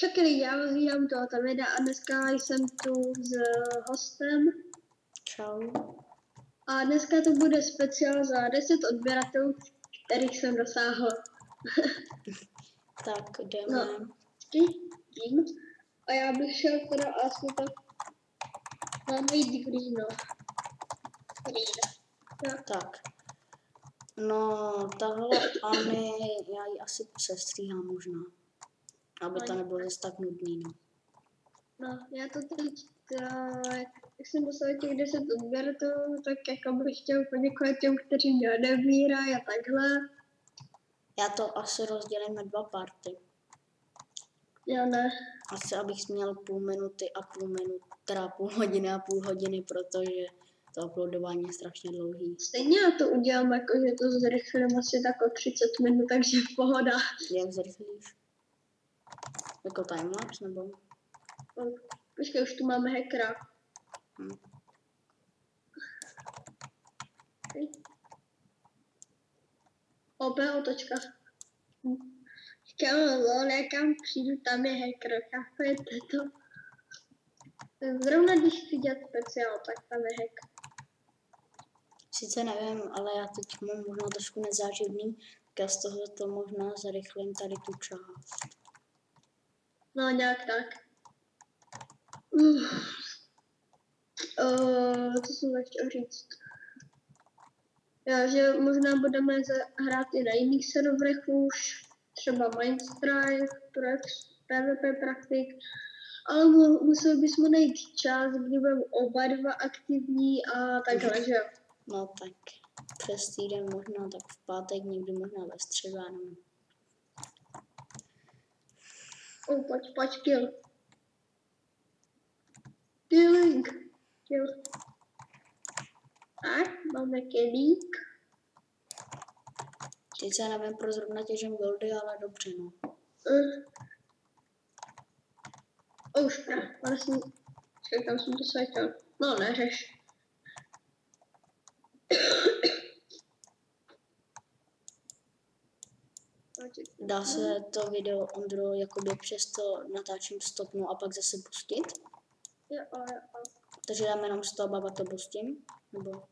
Čekej, já rozvíjám to videa a dneska jsem tu s hostem. Čau. A dneska to bude speciál za 10 odběratelů, kterých jsem dosáhl. Tak jdeme. No, tím. A já bych šel teda asi to máme jít green. Tak. No, tahle Anny, já ji asi sestříhám možná. Aby to nebylo zase tak nudný, no. No, já to teď, jak jsem dostal těch 10 odběratelů, tak jako bych chtěl poděkovat těm, kteří mě odebírají a takhle. Já to asi rozdělím na 2 party. Já ne. Asi abych měl půl minuty a půl minuty, teda půl hodiny a půl hodiny, protože to uploadování je strašně dlouhý. Stejně já to udělám, jakože to zrychlím asi tak o 30 minut, takže pohoda. Jak zrychlíš? Jako timelapse nebo? Počkej, už tu máme hackera. OP otočka. Říkám, kam přijdu, tam je hacker, chápete to? Zrovna když chci dělat speciál, tak tam je hack. Sice nevím, ale já teď mám možná trošku nezáživný, tak já z toho to možná zrychlím tady tu část. No nějak tak. Co jsem chtěl říct? Já, že možná budeme hrát i na jiných serverech už, třeba Mindstrive, PvP Praktik, ale museli bychom najít čas, kdy budeme oba dva aktivní a takhle, že jo? No tak přes týden možná, tak v pátek, někdy možná ve středu, já nevím. Pojď, kill. Killing. Kill. Tak, máme killík. Teď se nevím, pro zrovna těžím goldy, ale dobře, no. Už vlastně, kam jsem to světil. No, neřeš. Dá se to video, Ondro, jakoby přes to natáčím stopnu a pak zase pustit? Jo. Takže dáme jenom stop a pak to pustím? Nebo?